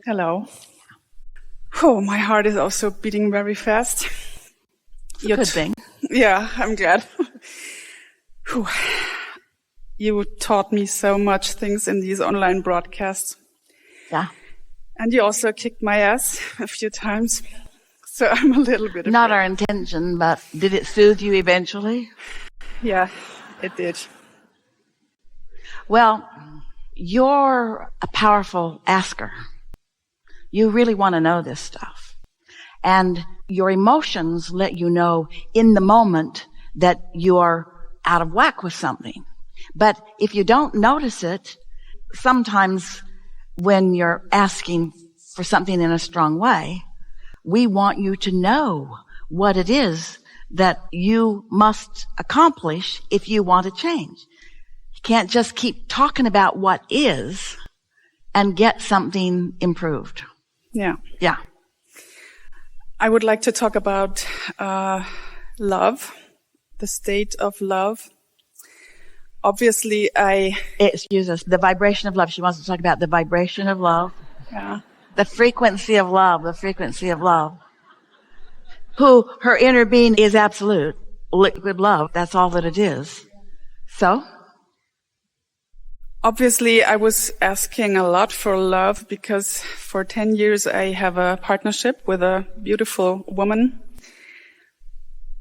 Hello. Oh, my heart is also beating very fast. Good thing. Yeah, I'm glad. Whew. You taught me so much things in these online broadcasts. Yeah. And you also kicked my ass a few times. So I'm a little bit afraid. Not our intention, but did it soothe you eventually? Yeah, it did. Well, you're a powerful asker. You really want to know this stuff. And your emotions let you know in the moment that you are out of whack with something. But if you don't notice it, sometimes when you're asking for something in a strong way, we want you to know what it is that you must accomplish if you want to change. You can't just keep talking about what is and get something improved. Yeah. Yeah. I would like to talk about love, the state of love. Obviously, Excuse us, the vibration of love. She wants to talk about the vibration of love. Yeah. The frequency of love, the frequency of love. Who, her inner being is absolute, liquid love. That's all that it is. So? Obviously, I was asking a lot for love because for 10 years I have a partnership with a beautiful woman.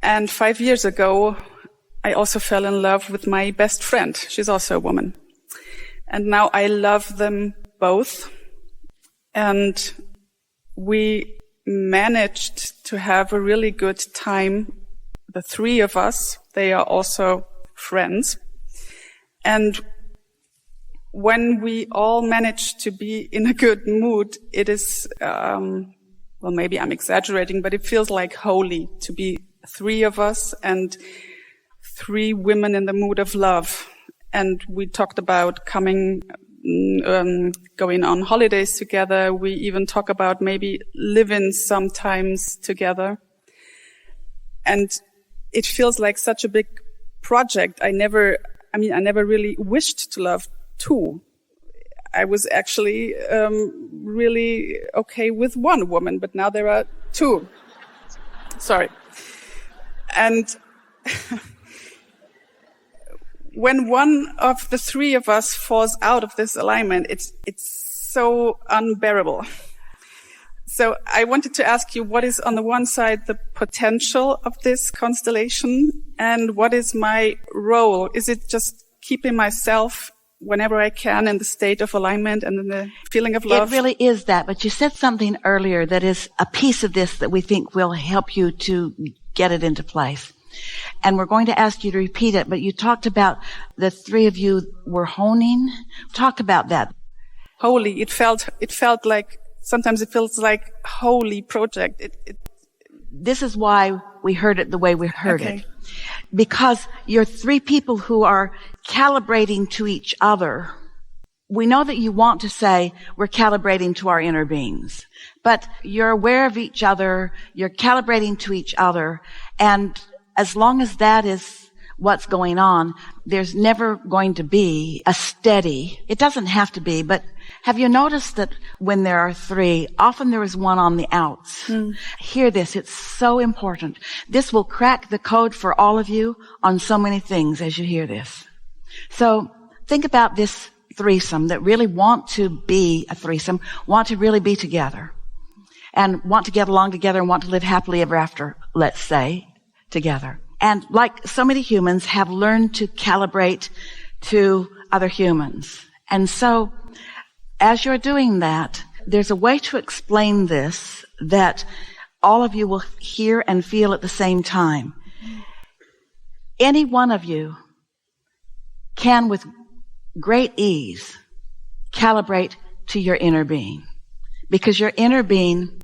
And 5 years ago, I also fell in love with my best friend. She's also a woman. And now I love them both. And we managed to have a really good time. The three of us, they are also friends. And when we all manage to be in a good mood, it is, well, maybe I'm exaggerating, but it feels like holy to be three of us and three women in the mood of love. And we talked about going on holidays together. We even talk about maybe living sometimes together. And it feels like such a big project. I never really wished to love two. I was actually really okay with one woman, but now there are two. Sorry. And when one of the three of us falls out of this alignment, it's so unbearable. So I wanted to ask you, what is on the one side the potential of this constellation, and what is my role? Is it just keeping myself whenever I can in the state of alignment and in the feeling of love? It really is that, but you said something earlier that is a piece of this that we think will help you to get it into place. And we're going to ask you to repeat it, but you talked about the three of you were honing. Talk about that. Holy. It felt like, sometimes it feels like holy project. This is why we heard it the way we heard it. Because you're three people who are calibrating to each other. We know that you want to say we're calibrating to our inner beings, but you're aware of each other, you're calibrating to each other, and as long as that is what's going on, there's never going to be a steady, it doesn't have to be, but have you noticed that when there are three, often there is one on the outs? Hear this, it's so important. This will crack the code for all of you on so many things as you hear this. So think about this threesome that really want to be a threesome, want to really be together, and want to get along together and want to live happily ever after, let's say, together. And like so many humans have learned to calibrate to other humans. And so as you're doing that, there's a way to explain this that all of you will hear and feel at the same time. Any one of you can with great ease calibrate to your inner being, because your inner being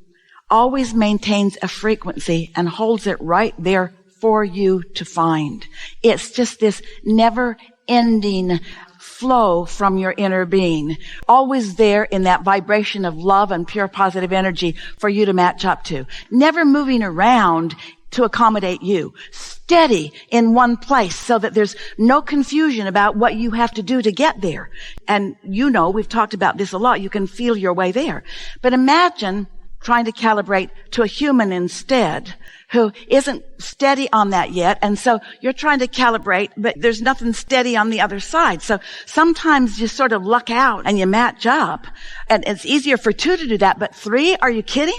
always maintains a frequency and holds it right there for you to find. It's just this never-ending flow from your inner being, always there in that vibration of love and pure positive energy for you to match up to. Never moving around to accommodate you. Steady in one place so that there's no confusion about what you have to do to get there. And you know, we've talked about this a lot. You can feel your way there. But imagine trying to calibrate to a human instead who isn't steady on that yet. And so you're trying to calibrate, but there's nothing steady on the other side. So sometimes you sort of luck out and you match up. And it's easier for two to do that, but three, are you kidding?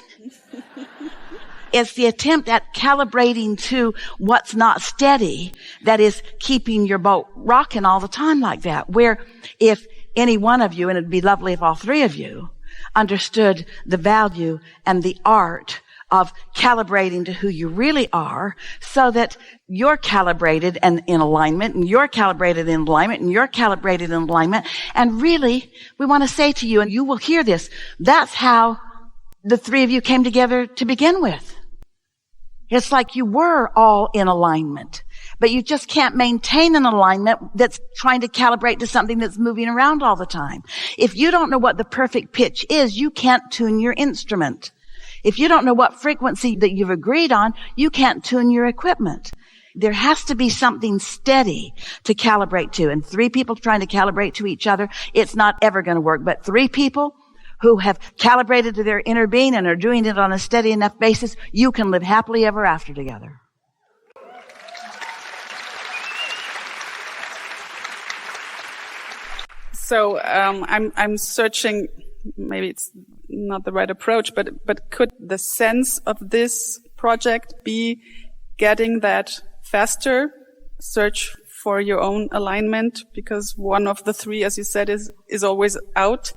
It's the attempt at calibrating to what's not steady that is keeping your boat rocking all the time like that. Where if any one of you, and it'd be lovely if all three of you, understood the value and the art of calibrating to who you really are so that you're calibrated and in alignment, and you're calibrated in alignment, and you're calibrated in alignment. And really, we want to say to you, and you will hear this, that's how the three of you came together to begin with. It's like you were all in alignment, but you just can't maintain an alignment that's trying to calibrate to something that's moving around all the time. If you don't know what the perfect pitch is, you can't tune your instrument. If you don't know what frequency that you've agreed on, you can't tune your equipment. There has to be something steady to calibrate to. And three people trying to calibrate to each other, it's not ever going to work. But three people who have calibrated to their inner being and are doing it on a steady enough basis, you can live happily ever after together. So I'm searching. Maybe it's not the right approach, but could the sense of this project be getting that faster? Search for your own alignment, because one of the three, as you said, is always out.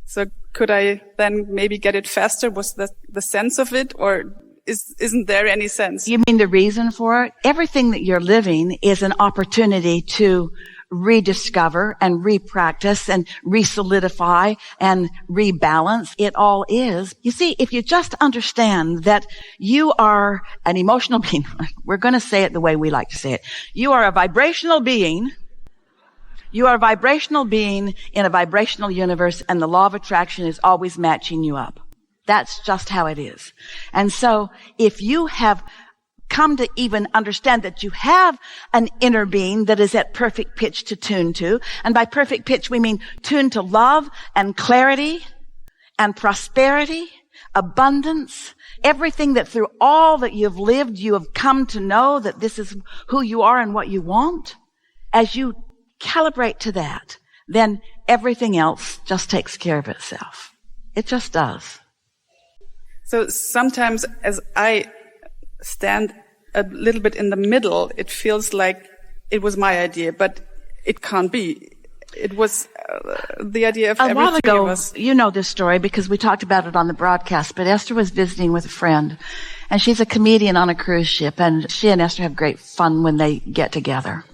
So could I then maybe get it faster? Was that the sense of it, or isn't there any sense? You mean the reason for it? Everything that you're living is an opportunity to rediscover and repractice and resolidify and rebalance. It all is. You see, if you just understand that you are an emotional being, we're going to say it the way we like to say it. You are a vibrational being. You are a vibrational being in a vibrational universe, and the law of attraction is always matching you up. That's just how it is. And so if you have come to even understand that you have an inner being that is at perfect pitch to tune to, and by perfect pitch we mean tune to love and clarity and prosperity, abundance, everything that through all that you've lived, you have come to know that this is who you are and what you want. As you calibrate to that, then everything else just takes care of itself. It just does. So sometimes as I stand a little bit in the middle, it feels like it was my idea, but it can't be. It was the idea of every three of us. A while ago, you know this story because we talked about it on the broadcast, but Esther was visiting with a friend, and she's a comedian on a cruise ship, and she and Esther have great fun when they get together.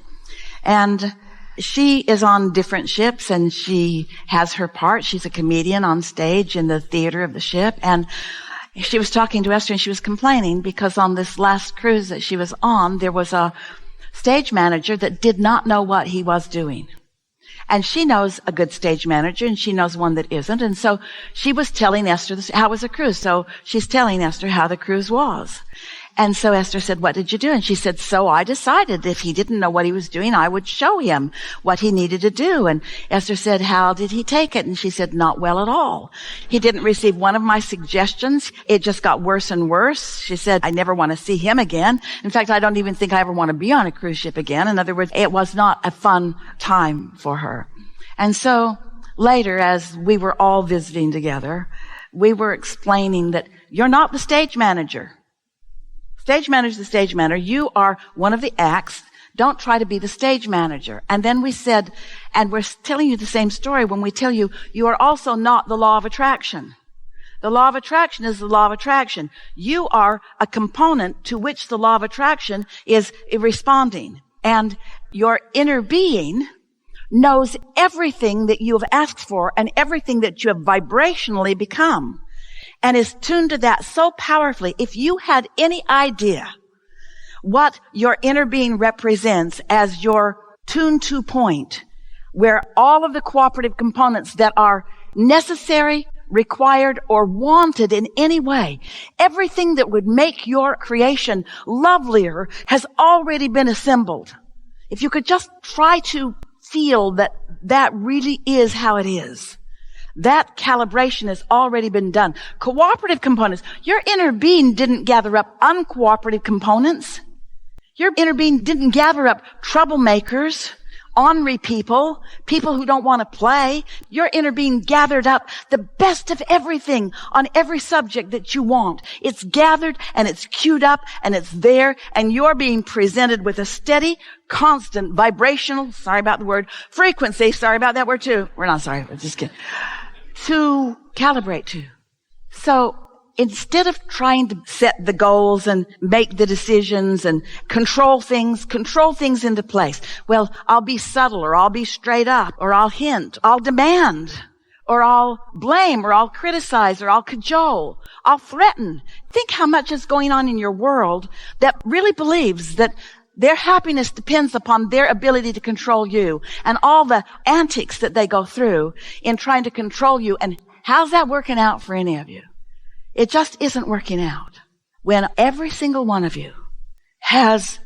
And she is on different ships, and she has her part. She's a comedian on stage in the theater of the ship, and she was talking to Esther, and she was complaining because on this last cruise that she was on, there was a stage manager that did not know what he was doing. And she knows a good stage manager, and she knows one that isn't. And so she was telling Esther how was the cruise. So she's telling Esther how the cruise was. And so Esther said, what did you do? And she said, so I decided if he didn't know what he was doing, I would show him what he needed to do. And Esther said, how did he take it? And she said, not well at all. He didn't receive one of my suggestions. It just got worse and worse. She said, I never want to see him again. In fact, I don't even think I ever want to be on a cruise ship again. In other words, it was not a fun time for her. And so later, as we were all visiting together, we were explaining that you're not the stage manager. Stage manager is the stage manager. You are one of the acts. Don't try to be the stage manager. And then we said, and we're telling you the same story when we tell you, you are also not the law of attraction. The law of attraction is the law of attraction. You are a component to which the law of attraction is responding. And your inner being knows everything that you have asked for and everything that you have vibrationally become, and is tuned to that so powerfully. If you had any idea what your inner being represents as your tuned to point, where all of the cooperative components that are necessary, required, or wanted in any way. Everything that would make your creation lovelier has already been assembled. If you could just try to feel that that really is how it is. That calibration has already been done. Cooperative components. Your inner being didn't gather up uncooperative components. Your inner being didn't gather up troublemakers, ornery people, people who don't want to play. Your inner being gathered up the best of everything on every subject that you want. It's gathered and it's queued up and it's there, and you're being presented with a steady, constant, vibrational, sorry about the word, frequency, sorry about that word too. We're not sorry, we're just kidding. To calibrate to. So instead of trying to set the goals and make the decisions and control things into place. Well, I'll be subtle, or I'll be straight up, or I'll hint, I'll demand, or I'll blame, or I'll criticize, or I'll cajole, I'll threaten. Think how much is going on in your world that really believes that their happiness depends upon their ability to control you, and all the antics that they go through in trying to control you. And how's that working out for any of you? It just isn't working out. When every single one of you has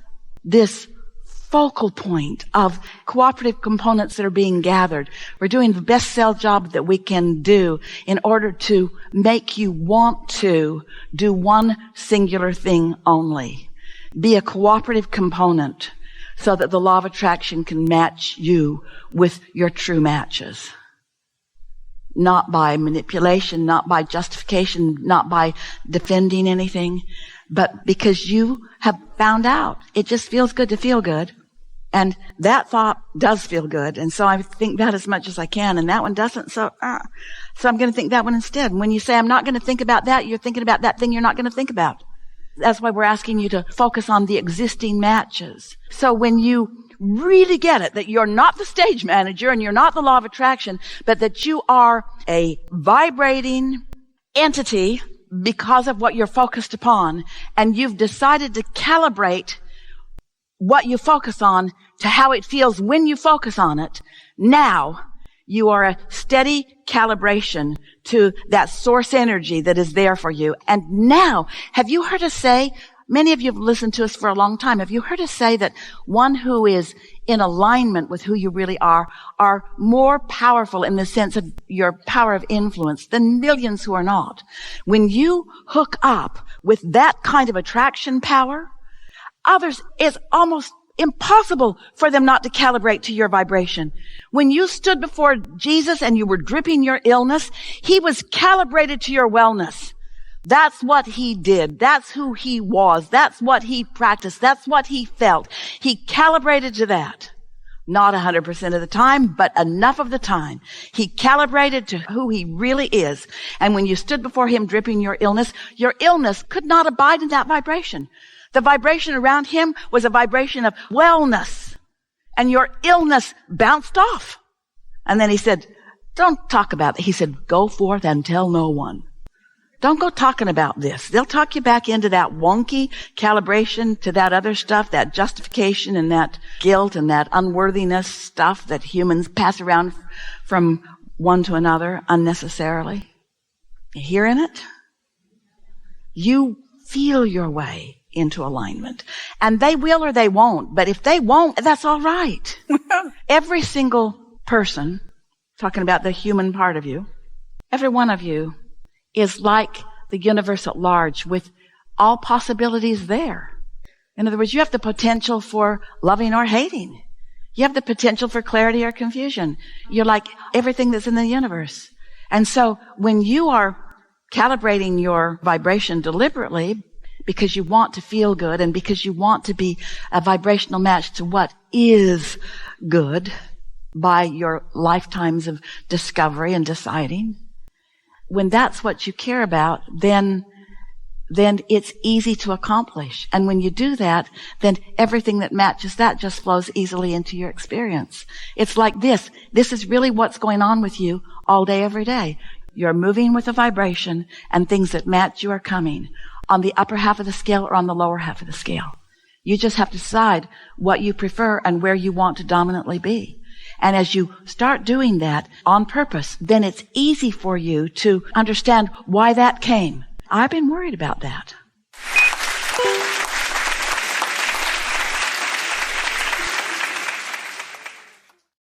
this focal point of cooperative components that are being gathered, we're doing the best cell job that we can do in order to make you want to do one singular thing only. Be a cooperative component so that the law of attraction can match you with your true matches. Not by manipulation, not by justification, not by defending anything, but because you have found out. It just feels good to feel good. And that thought does feel good. And so I think that as much as I can. And that one doesn't. So I'm going to think that one instead. And when you say, I'm not going to think about that, you're thinking about that thing you're not going to think about. That's why we're asking you to focus on the existing matches. So when you really get it, that you're not the stage manager and you're not the law of attraction, but that you are a vibrating entity because of what you're focused upon, and you've decided to calibrate what you focus on to how it feels when you focus on it, now you are a steady calibration to that source energy that is there for you. And now, have you heard us say, many of you have listened to us for a long time, have you heard us say that one who is in alignment with who you really are more powerful in the sense of your power of influence than millions who are not? When you hook up with that kind of attraction power, others, it's almost impossible for them not to calibrate to your vibration. When you stood before Jesus and you were dripping your illness, he was calibrated to your wellness. That's what he did. That's who he was. That's what he practiced. That's what he felt. He calibrated to that. Not 100% of the time, but enough of the time. He calibrated to who he really is. And when you stood before him dripping your illness could not abide in that vibration. The vibration around him was a vibration of wellness. And your illness bounced off. And then he said, don't talk about it. He said, go forth and tell no one. Don't go talking about this. They'll talk you back into that wonky calibration to that other stuff, that justification and that guilt and that unworthiness stuff that humans pass around from one to another unnecessarily. You hearing it? You feel your way into alignment. And they will or they won't. But if they won't, that's all right. Every single person, talking about the human part of you, every one of you is like the universe at large with all possibilities there. In other words, you have the potential for loving or hating. You have the potential for clarity or confusion. You're like everything that's in the universe. And so when you are calibrating your vibration deliberately because you want to feel good and because you want to be a vibrational match to what is good by your lifetimes of discovery and deciding, when that's what you care about, then it's easy to accomplish. And when you do that, then everything that matches that just flows easily into your experience. It's like this. This is really what's going on with you all day, every day. You're moving with a vibration, and things that match you are coming on the upper half of the scale or on the lower half of the scale. You just have to decide what you prefer and where you want to dominantly be. And as you start doing that on purpose, then it's easy for you to understand why that came. I've been worried about that.